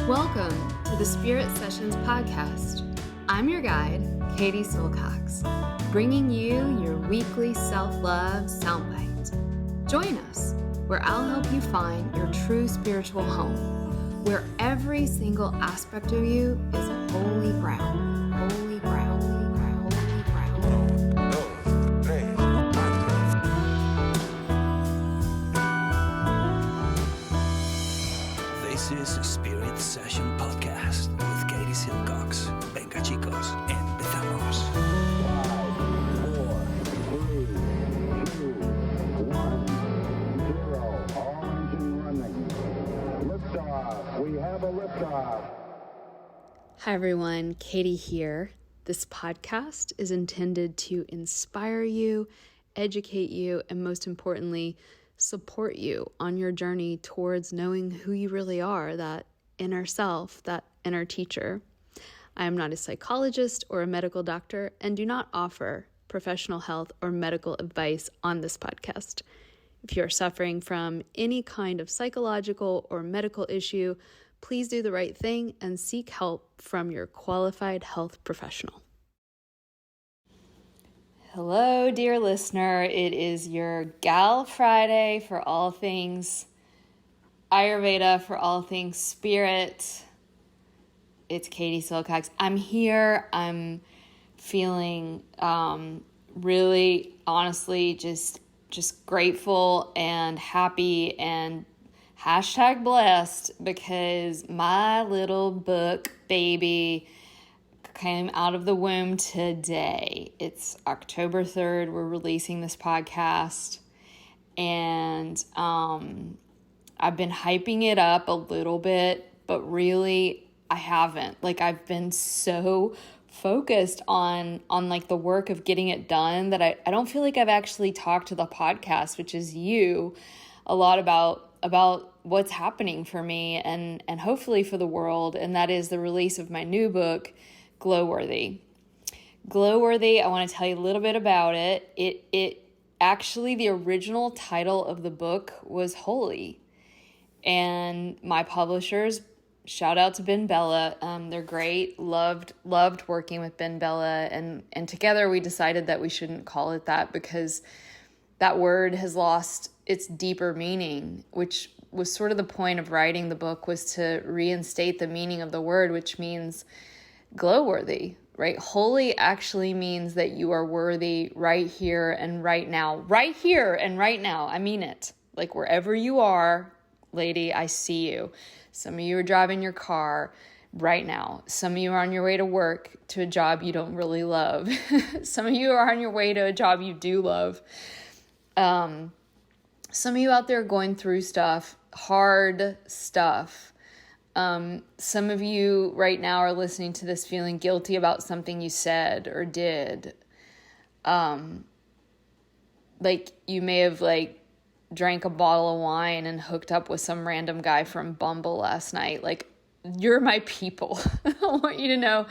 Welcome to the Spirit Sessions podcast. I'm your guide, Katie Silcox, bringing you your weekly self-love soundbite. Join us where I'll help you find your true spiritual home, where every single aspect of you is holy ground, holy ground, holy ground, holy ground. This is a Spirit Session podcast with Katie Silcox. Venga chicos, empezamos. 5, 4, 3, 2, 1, 0. All engine running. Liftoff. We have a liftoff. Hi everyone, Katie here. This podcast is intended to inspire you, educate you, and most importantly, support you on your journey towards knowing who you really are, that inner self, that inner teacher. I am not a psychologist or a medical doctor and do not offer professional health or medical advice on this podcast. If you are suffering from any kind of psychological or medical issue, please do the right thing and seek help from your qualified health professional. Hello, dear listener. It is your Gal Friday for all things Ayurveda, for all things spirit. It's Katie Silcox. I'm here. I'm feeling really, honestly, just grateful and happy and hashtag blessed because my little book baby came out of the womb today. It's October 3rd. We're releasing this podcast. And I've been hyping it up a little bit, but really I haven't. I've been so focused on the work of getting it done that I don't feel like I've actually talked to the podcast, which is you, a lot about what's happening for me and hopefully for the world. And that is the release of my new book, Glowworthy. Glowworthy, I want to tell you a little bit about it. It actually, the original title of the book was Holy. And my publishers, shout out to Ben Bella. They're great. Loved working with Ben Bella. And together we decided that we shouldn't call it that because that word has lost its deeper meaning, which was sort of the point of writing the book, was to reinstate the meaning of the word, which means glowworthy, right? Holy actually means that you are worthy right here and right now. Right here and right now. I mean it. Wherever you are, lady, I see you. Some of you are driving your car right now. Some of you are on your way to work to a job you don't really love. Some of you are on your way to a job you do love. Some of you out there going through stuff, hard stuff. Some of you right now are listening to this feeling guilty about something you said or did. You may have drank a bottle of wine and hooked up with some random guy from Bumble last night. You're my people. I want you to know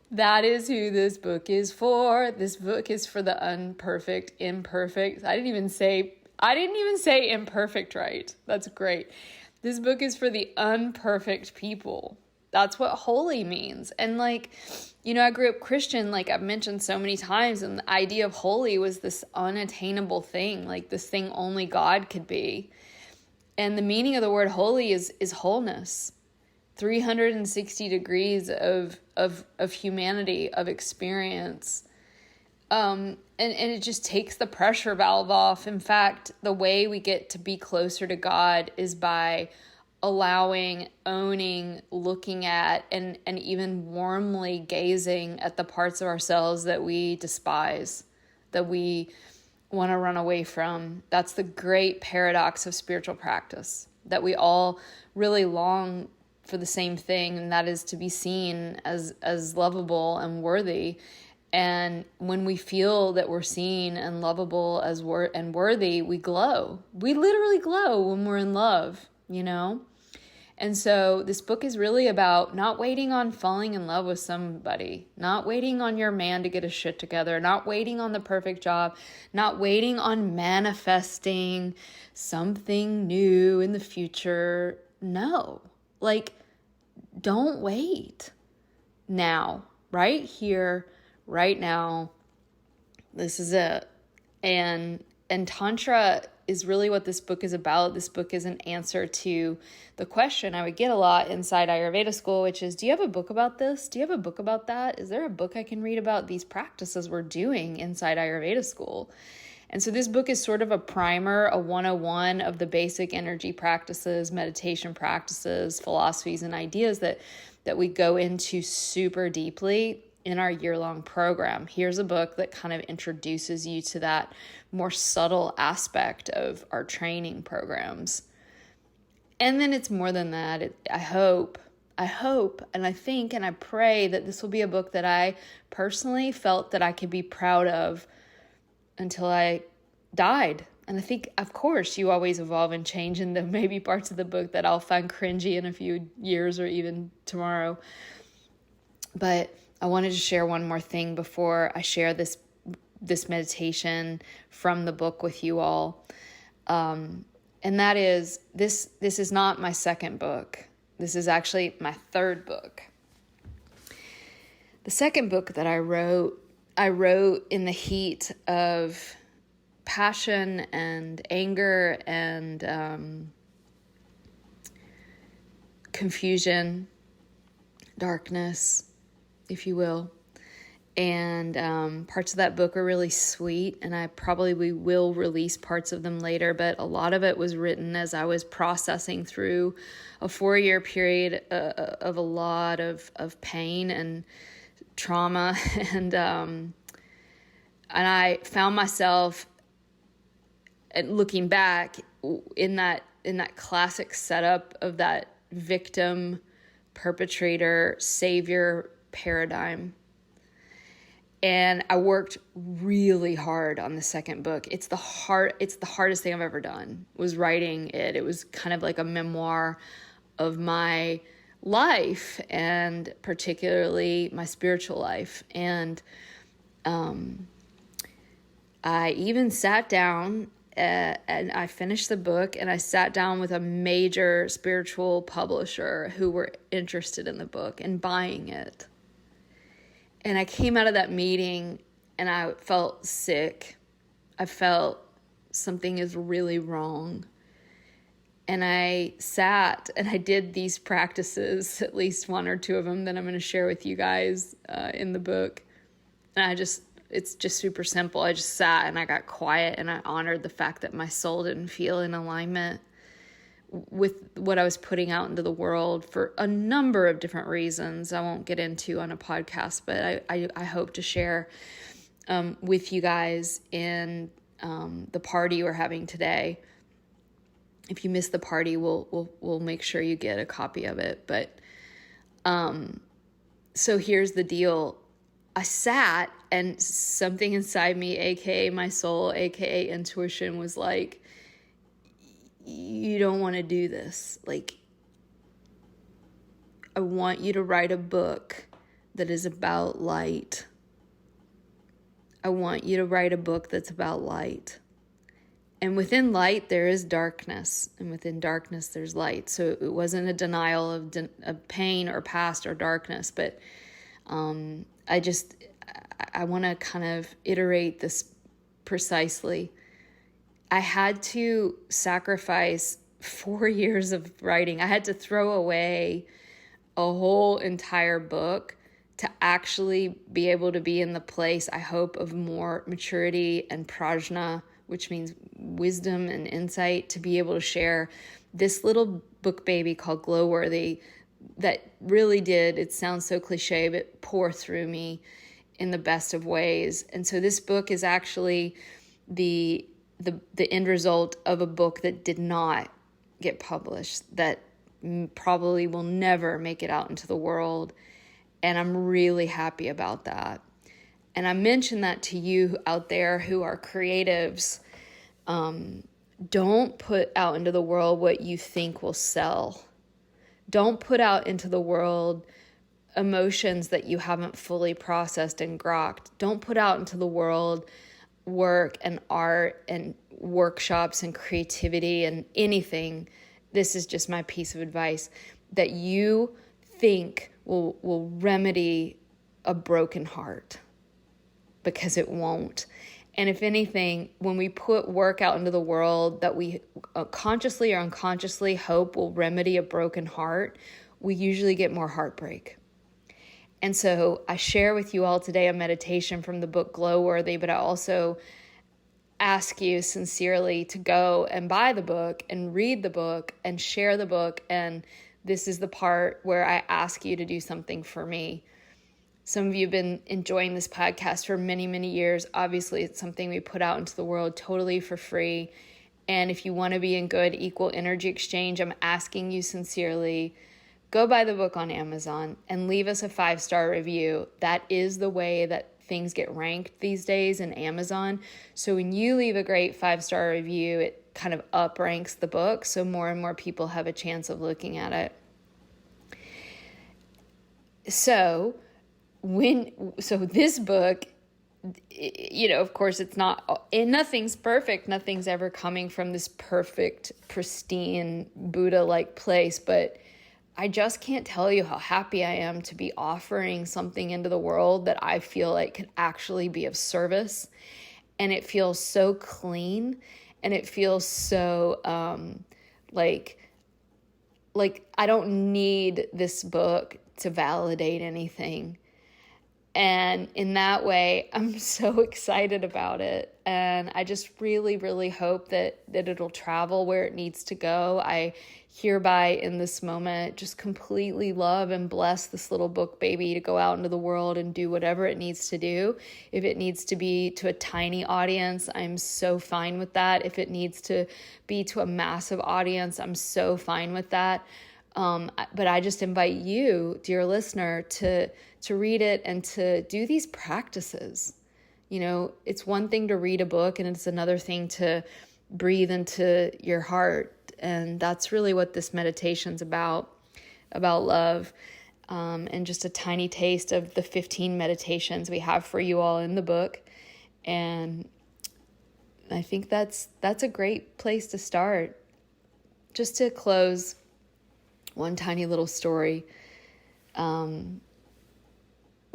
that is who this book is for. This book is for the unperfect, imperfect. I didn't even say imperfect right. That's great. This book is for the unperfect people. That's what holy means. And I grew up Christian, I've mentioned so many times, and the idea of holy was this unattainable thing, this thing only God could be. And the meaning of the word holy is wholeness. 360 degrees of humanity, of experience. And it just takes the pressure valve off. In fact, the way we get to be closer to God is by allowing, owning, looking at, and even warmly gazing at the parts of ourselves that we despise, that we want to run away from. That's the great paradox of spiritual practice, that we all really long for the same thing, and that is to be seen as lovable and worthy. And when we feel that we're seen and lovable and worthy, we glow. We literally glow when we're in love, And so this book is really about not waiting on falling in love with somebody, not waiting on your man to get his shit together, not waiting on the perfect job, not waiting on manifesting something new in the future. No, don't wait. Now, right here, right now, this is it. And Tantra is really what this book is about. This book is an answer to the question I would get a lot inside Ayurveda school, which is, do you have a book about this? Do you have a book about that? Is there a book I can read about these practices we're doing inside Ayurveda school? And so this book is sort of a primer, a 101 of the basic energy practices, meditation practices, philosophies, and ideas that we go into super deeply in our year-long program. Here's a book that kind of introduces you to that more subtle aspect of our training programs. And then it's more than that. I hope, and I think, and I pray that this will be a book that I personally felt that I could be proud of until I died. And I think, of course, you always evolve and change, and there may be parts of the book that I'll find cringy in a few years or even tomorrow. But I wanted to share one more thing before I share this meditation from the book with you all. And that is, this is not my second book. This is actually my third book. The second book that I wrote in the heat of passion and anger and confusion, darkness, if you will. And parts of that book are really sweet, and we will release parts of them later, but a lot of it was written as I was processing through a 4-year period of a lot of pain and trauma, and I found myself, looking back, in that classic setup of that victim, perpetrator, savior paradigm. And I worked really hard on the second book. It's the hardest thing I've ever done, was writing it. It was kind of like a memoir of my life, and particularly my spiritual life. And I even sat down and I finished the book, and I sat down with a major spiritual publisher who were interested in the book and buying it. And I came out of that meeting and I felt sick. I felt something is really wrong. And I sat and I did these practices, at least one or two of them that I'm going to share with you guys in the book. And it's just super simple. I just sat and I got quiet, and I honored the fact that my soul didn't feel in alignment with what I was putting out into the world for a number of different reasons I won't get into on a podcast, but I hope to share with you guys in the party we're having today. If you missed the party, we'll make sure you get a copy of it. But so here's the deal. I sat, and something inside me, aka my soul, aka intuition, was like, you don't want to do this. Like, I want you to write a book that is about light. I want you to write a book that's about light. And within light, there is darkness. And within darkness, there's light. So it wasn't a denial of pain or past or darkness. But I want to kind of iterate this precisely. I had to sacrifice 4 years of writing. I had to throw away a whole entire book to actually be able to be in the place, I hope, of more maturity and prajna, which means wisdom and insight, to be able to share this little book baby called Glowworthy that really did, it sounds so cliche, but pour through me in the best of ways. And so this book is actually the end result of a book that did not get published, that probably will never make it out into the world. And I'm really happy about that. And I mention that to you out there who are creatives. Don't put out into the world what you think will sell. Don't put out into the world emotions that you haven't fully processed and grokked. Don't put out into the world work and art and workshops and creativity and anything. This is just my piece of advice, that you think will remedy a broken heart, because it won't. And if anything, when we put work out into the world that we consciously or unconsciously hope will remedy a broken heart, we usually get more heartbreak. And so I share with you all today a meditation from the book Glowworthy, but I also ask you sincerely to go and buy the book and read the book and share the book. And this is the part where I ask you to do something for me. Some of you have been enjoying this podcast for many, many years. Obviously, it's something we put out into the world totally for free. And if you want to be in good equal energy exchange, I'm asking you sincerely, go buy the book on Amazon and leave us a 5-star review. That is the way that things get ranked these days in Amazon. So when you leave a great 5-star review, it kind of upranks the book, so more and more people have a chance of looking at it. So this book, of course, it's not, and nothing's perfect. Nothing's ever coming from this perfect, pristine, Buddha-like place, but I just can't tell you how happy I am to be offering something into the world that I feel like could actually be of service. And it feels so clean, and it feels so like I don't need this book to validate anything. And in that way, I'm so excited about it. And I just really, really hope that it'll travel where it needs to go. I hereby, in this moment, just completely love and bless this little book baby to go out into the world and do whatever it needs to do. If it needs to be to a tiny audience, I'm so fine with that. If it needs to be to a massive audience, I'm so fine with that. But I just invite you, dear listener, to read it and to do these practices. It's one thing to read a book, and it's another thing to breathe into your heart. And that's really what this meditation's about love, and just a tiny taste of the 15 meditations we have for you all in the book. And I think that's a great place to start. Just to close, one tiny little story.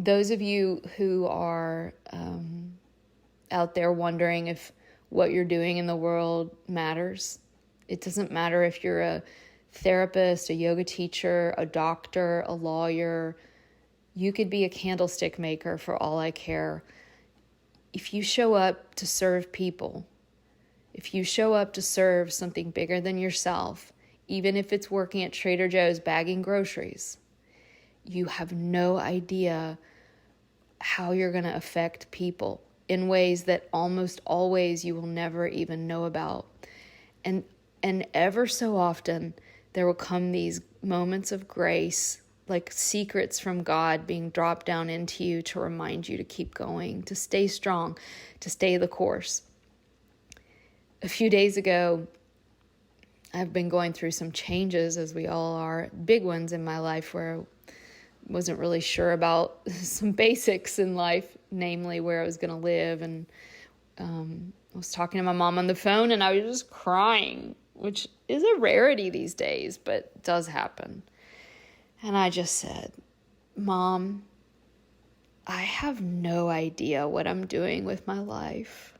Those of you who are out there wondering if what you're doing in the world matters, it doesn't matter if you're a therapist, a yoga teacher, a doctor, a lawyer. You could be a candlestick maker for all I care. If you show up to serve people, if you show up to serve something bigger than yourself, even if it's working at Trader Joe's bagging groceries, you have no idea how you're going to affect people in ways that almost always you will never even know about. And ever so often, there will come these moments of grace, like secrets from God being dropped down into you to remind you to keep going, to stay strong, to stay the course. A few days ago, I've been going through some changes, as we all are, big ones in my life, where I wasn't really sure about some basics in life, namely where I was going to live. And I was talking to my mom on the phone, and I was just crying, which is a rarity these days, but does happen. And I just said, Mom, I have no idea what I'm doing with my life.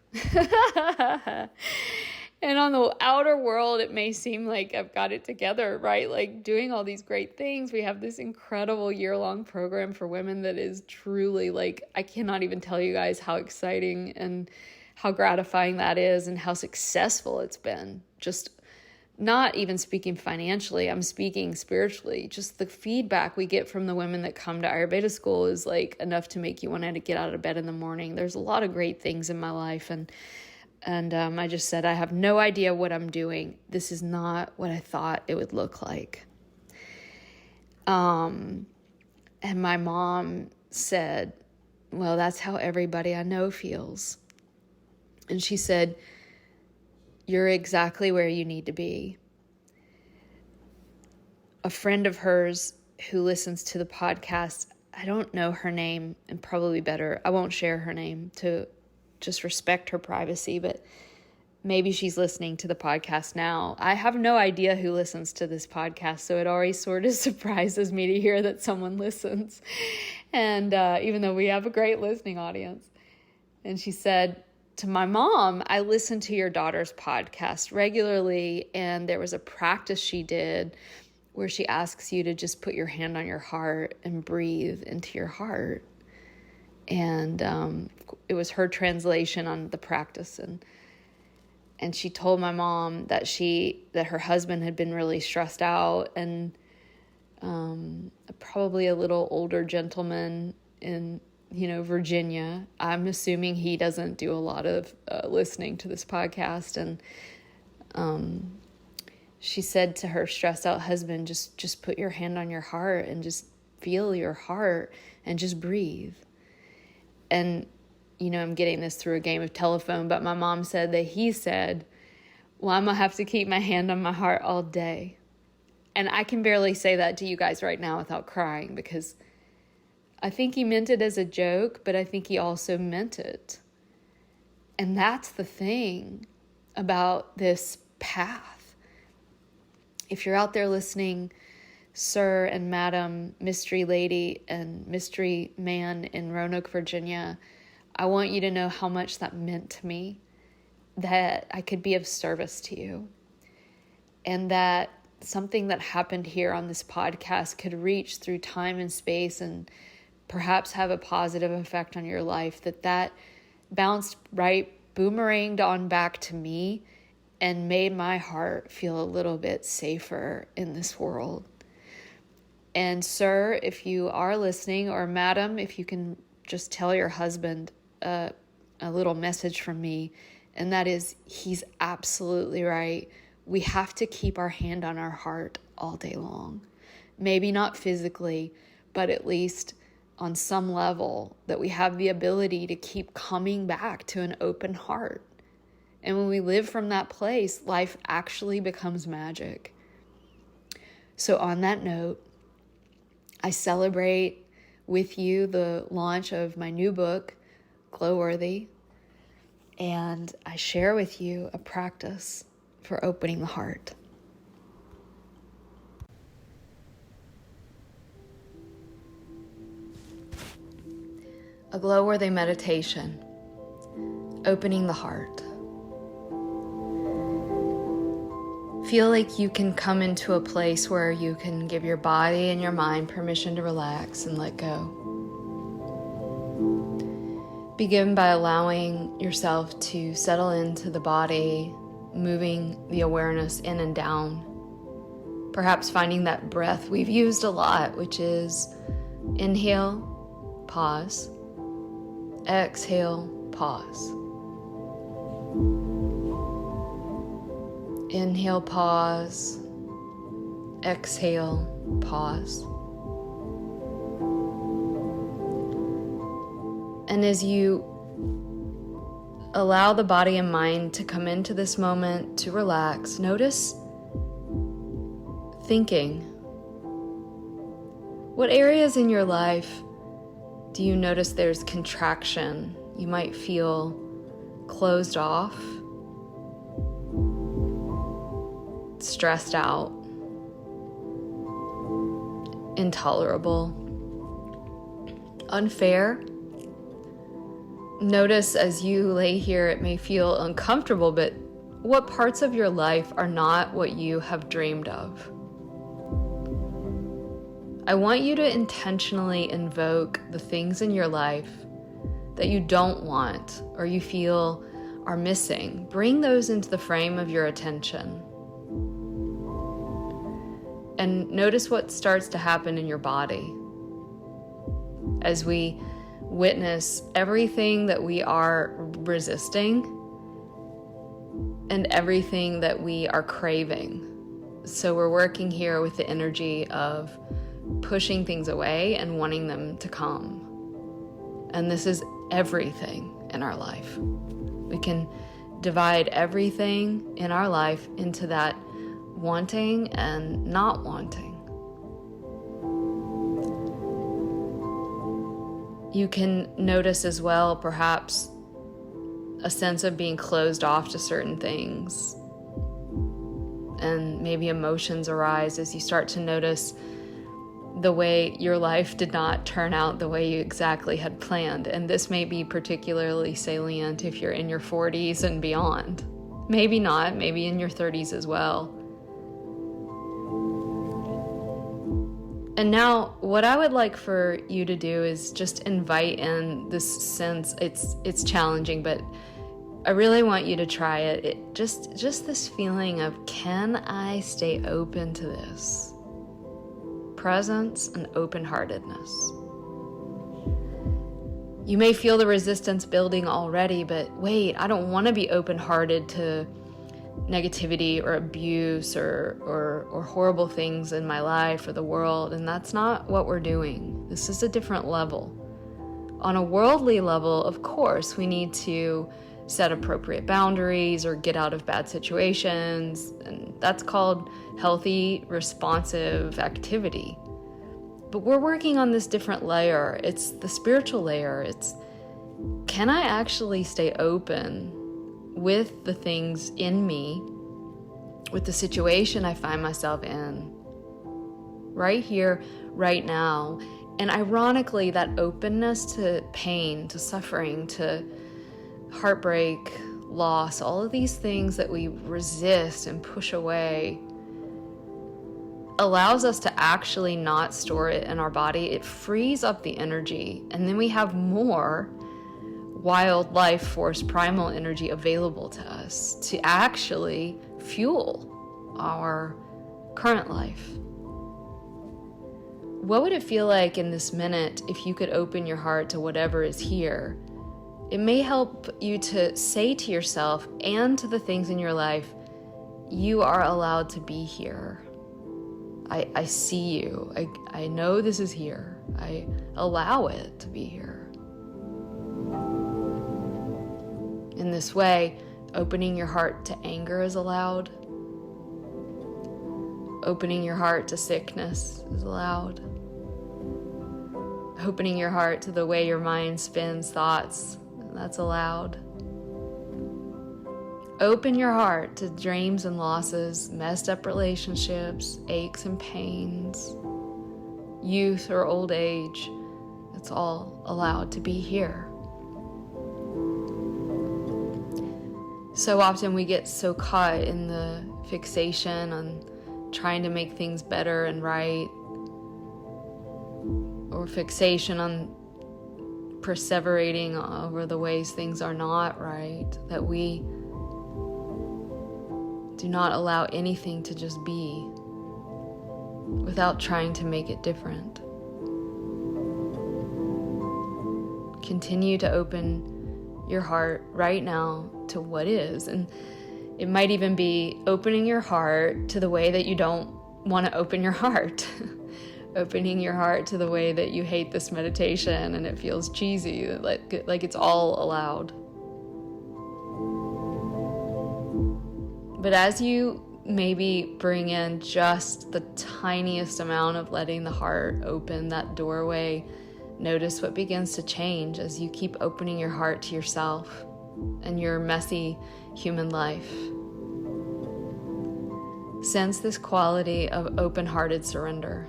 And on the outer world, it may seem like I've got it together, right? Like doing all these great things. We have this incredible year-long program for women that is truly, like, I cannot even tell you guys how exciting and how gratifying that is and how successful it's been. Just not even speaking financially, I'm speaking spiritually. Just the feedback we get from the women that come to Ayurveda school is like enough to make you want to get out of bed in the morning. There's a lot of great things in my life, and I just said, I have no idea what I'm doing. This is not what I thought it would look like. And my mom said, well, that's how everybody I know feels. And she said, you're exactly where you need to be. A friend of hers who listens to the podcast, I don't know her name, and probably better, I won't share her name to just respect her privacy, but maybe she's listening to the podcast now. I have no idea who listens to this podcast, so it always sort of surprises me to hear that someone listens. And even though we have a great listening audience. And she said, to my mom, I listen to your daughter's podcast regularly, and there was a practice she did where she asks you to just put your hand on your heart and breathe into your heart. And it was her translation on the practice, and she told my mom that her husband had been really stressed out, and probably a little older gentleman in Virginia. I'm assuming he doesn't do a lot of listening to this podcast. And she said to her stressed out husband, just put your hand on your heart and just feel your heart and just breathe. And, I'm getting this through a game of telephone, but my mom said that he said, well, I'm going to have to keep my hand on my heart all day. And I can barely say that to you guys right now without crying, because I think he meant it as a joke, but I think he also meant it. And that's the thing about this path. If you're out there listening, Sir and Madam Mystery Lady and Mystery Man in Roanoke, Virginia, I want you to know how much that meant to me, that I could be of service to you, and that something that happened here on this podcast could reach through time and space and perhaps have a positive effect on your life, that bounced right, boomeranged on back to me and made my heart feel a little bit safer in this world. And sir, if you are listening, or madam, if you can just tell your husband a little message from me, and that is, he's absolutely right. We have to keep our hand on our heart all day long. Maybe not physically, but at least on some level, that we have the ability to keep coming back to an open heart. And when we live from that place, life actually becomes magic. So on that note, I celebrate with you the launch of my new book, Glowworthy, and I share with you a practice for opening the heart. A glowworthy meditation, opening the heart. Feel like you can come into a place where you can give your body and your mind permission to relax and let go. Begin by allowing yourself to settle into the body, moving the awareness in and down. Perhaps finding that breath we've used a lot, which is inhale, pause, exhale, pause. Inhale, pause. Exhale, pause. And as you allow the body and mind to come into this moment to relax, notice thinking. What areas in your life do you notice there's contraction? You might feel closed off, stressed out, intolerable, unfair. Notice as you lay here, it may feel uncomfortable, but what parts of your life are not what you have dreamed of? I want you to intentionally invoke the things in your life that you don't want or you feel are missing. Bring those into the frame of your attention. And notice what starts to happen in your body as we witness everything that we are resisting and everything that we are craving. So we're working here with the energy of pushing things away and wanting them to come. And this is everything in our life. We can divide everything in our life into that wanting and not wanting. You can notice as well, perhaps, a sense of being closed off to certain things. And maybe emotions arise as you start to notice the way your life did not turn out the way you exactly had planned. And this may be particularly salient if you're in your 40s and beyond. Maybe not, maybe in your 30s as well. And now, what I would like for you to do is just invite in this sense. It's challenging, but I really want you to try it. Just this feeling of, can I stay open to this? Presence and open-heartedness. You may feel the resistance building already, but wait, I don't want to be open-hearted to negativity or abuse or horrible things in my life or the world, and that's not what we're doing. This is a different level. On a worldly level, of course, we need to set appropriate boundaries or get out of bad situations, and that's called healthy, responsive activity. But we're working on this different layer. It's the spiritual layer. It's, can I actually stay open with the things in me, with the situation I find myself in, right here, right now? And ironically, that openness to pain, to suffering, to heartbreak, loss, all of these things that we resist and push away, allows us to actually not store it in our body. It frees up the energy, and then we have more wild life force, primal energy available to us to actually fuel our current life. What would it feel like in this minute if you could open your heart to whatever is here? It may help you to say to yourself and to the things in your life, you are allowed to be here. I see you. I know this is here. I allow it to be here. In this way, opening your heart to anger is allowed. Opening your heart to sickness is allowed. Opening your heart to the way your mind spins thoughts, that's allowed. Open your heart to dreams and losses, messed up relationships, aches and pains, youth or old age. It's all allowed to be here. So often we get so caught in the fixation on trying to make things better and right, or fixation on perseverating over the ways things are not right, that we do not allow anything to just be without trying to make it different. Continue to open your heart right now to what is, and it might even be opening your heart to the way that you don't want to open your heart. Opening your heart to the way that you hate this meditation and it feels cheesy, like it's all allowed. But as you maybe bring in just the tiniest amount of letting the heart open that doorway, notice what begins to change as you keep opening your heart to yourself and your messy human life. Sense this quality of open-hearted surrender.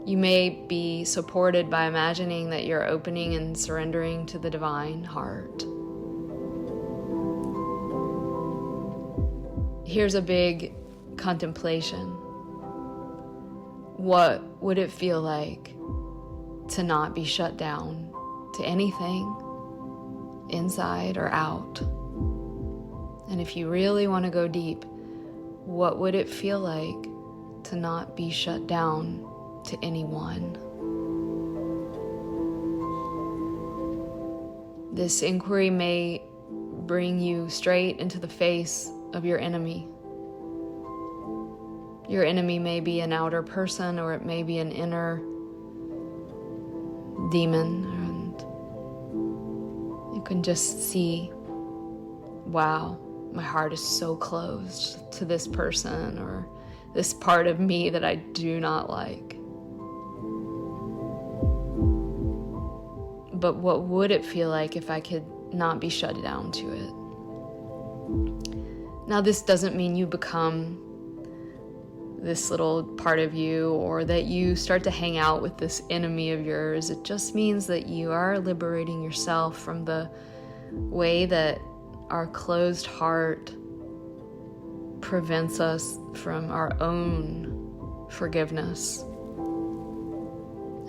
You may be supported by imagining that you're opening and surrendering to the divine heart. Here's a big contemplation. What would it feel like to not be shut down to anything, inside or out? And if you really want to go deep, what would it feel like to not be shut down to anyone? This inquiry may bring you straight into the face of your enemy. Your enemy may be an outer person, or it may be an inner demon, and you can just see, wow, my heart is so closed to this person or this part of me that I do not like. But what would it feel like if I could not be shut down to it. Now, this doesn't mean you become this little part of you or that you start to hang out with this enemy of yours. It just means that you are liberating yourself from the way that our closed heart prevents us from our own forgiveness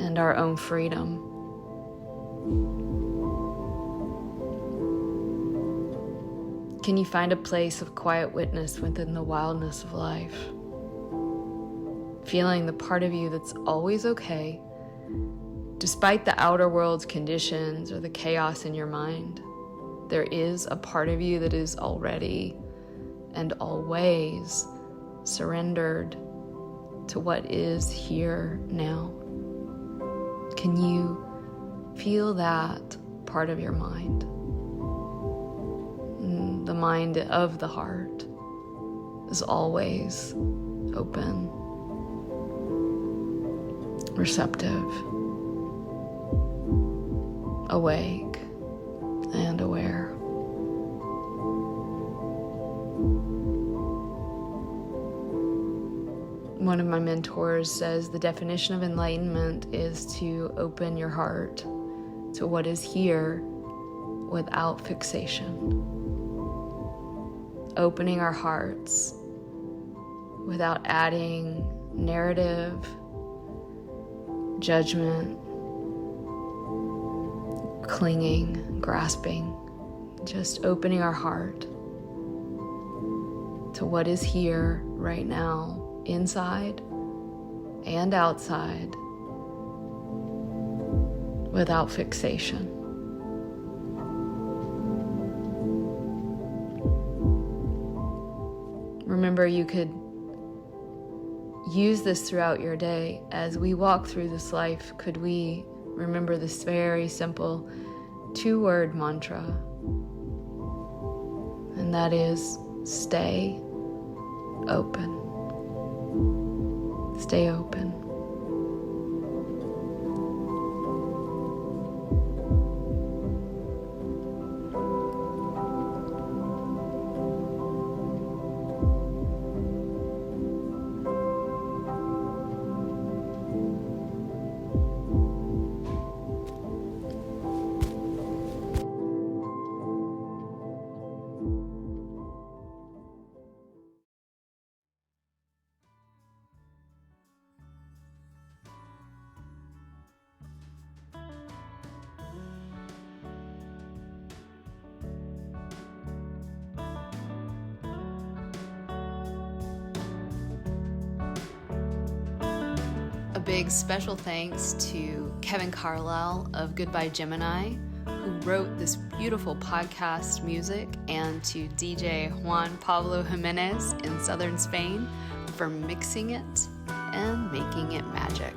and our own freedom. Can you find a place of quiet witness within the wildness of life? Feeling the part of you that's always okay, despite the outer world's conditions or the chaos in your mind. There is a part of you that is already and always surrendered to what is here now. Can you feel that part of your mind? The mind of the heart is always open, receptive, awake, and aware. One of my mentors says the definition of enlightenment is to open your heart to what is here without fixation. Opening our hearts without adding narrative, judgment, clinging, grasping. Just opening our heart to what is here right now, inside and outside, without fixation. Remember, you could use this throughout your day. As we walk through this life, could we remember this very simple 2-word mantra? And that is, stay open. Stay open. A big special thanks to Kevin Carlisle of Goodbye Gemini, who wrote this beautiful podcast music, and to DJ Juan Pablo Jimenez in southern Spain for mixing it and making it magic.